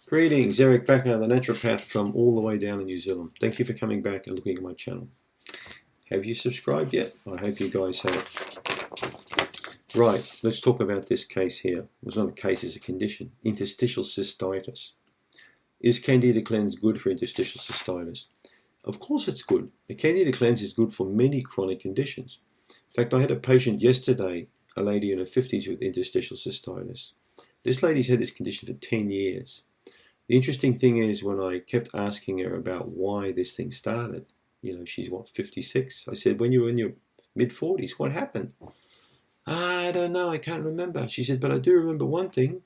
Greetings, Eric Backer, the naturopath from all the way down in New Zealand. Thank you for coming back and looking at my channel. Have you subscribed yet? I hope you guys have. Right, let's talk about this case here. It's not a case, it's a condition. Interstitial cystitis. Is Candida cleanse good for interstitial cystitis? Of course it's good. A Candida cleanse is good for many chronic conditions. In fact, I had a patient yesterday, a lady in her 50s with interstitial cystitis. This lady's had this condition for 10 years. The interesting thing is when I kept asking her about why this thing started, you know, she's what, 56? I said, when you were in your mid-40s, what happened? I don't know, I can't remember. She said, but I do remember one thing.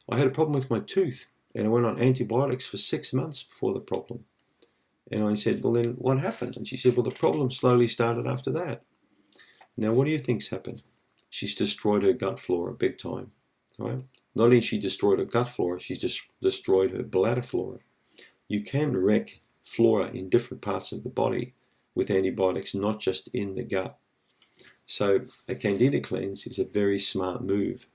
I had a problem with my tooth and I went on antibiotics for 6 months before the problem. And I said, well then what happened? And she said, well the problem slowly started after that. Now what do you think's happened? She's destroyed her gut flora big time, right? Not only she destroyed her gut flora, she's just destroyed her bladder flora. You can wreck flora in different parts of the body with antibiotics, not just in the gut. So a Candida cleanse is a very smart move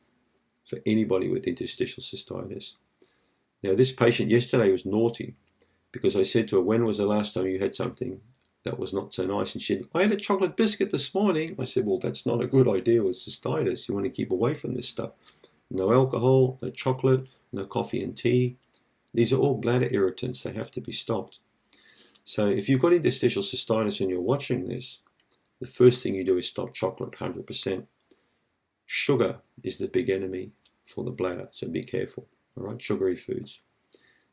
for anybody with interstitial cystitis. Now this patient yesterday was naughty because I said to her, when was the last time you had something that was not so nice? And she said, I had a chocolate biscuit this morning. I said, well, that's not a good idea with cystitis. You want to keep away from this stuff. No alcohol, no chocolate, no coffee and tea. These are all bladder irritants. They have to be stopped. So if you've got interstitial cystitis and you're watching this, the first thing you do is stop chocolate 100%. Sugar is the big enemy for the bladder, so be careful. All right, sugary foods.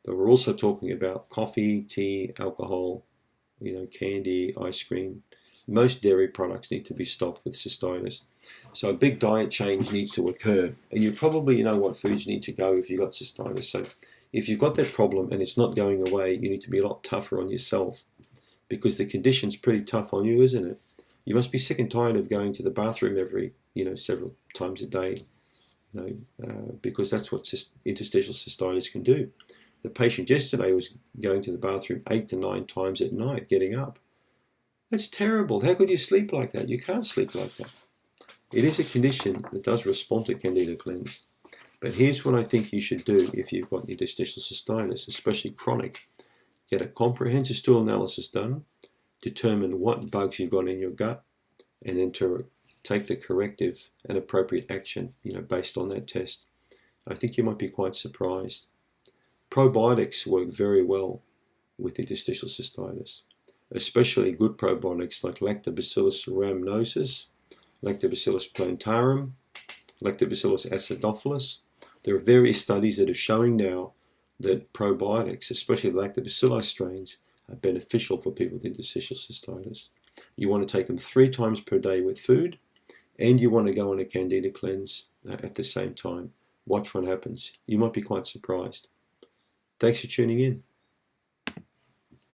But we're also talking about coffee, tea, alcohol, you know, candy, ice cream. Most dairy products need to be stopped with cystitis. So a big diet change needs to occur. And you probably know what foods need to go if you've got cystitis. So if you've got that problem and it's not going away, you need to be a lot tougher on yourself because the condition's pretty tough on you, isn't it? You must be sick and tired of going to the bathroom every, several times a day, because that's what interstitial cystitis can do. The patient yesterday was going to the bathroom 8 to 9 times at night, getting up. That's terrible. How could you sleep like that? You can't sleep like that. It is a condition that does respond to Candida cleanse. But here's what I think you should do if you've got interstitial cystitis, especially chronic. Get a comprehensive stool analysis done, determine what bugs you've got in your gut, and then to take the corrective and appropriate action, based on that test. I think you might be quite surprised. Probiotics work very well with interstitial cystitis, especially good probiotics like Lactobacillus rhamnosus, Lactobacillus plantarum, Lactobacillus acidophilus. There are various studies that are showing now that probiotics, especially lactobacilli strains, are beneficial for people with interstitial cystitis. You want to take them 3 times per day with food, and you want to go on a Candida cleanse at the same time. Watch what happens. You might be quite surprised. Thanks for tuning in.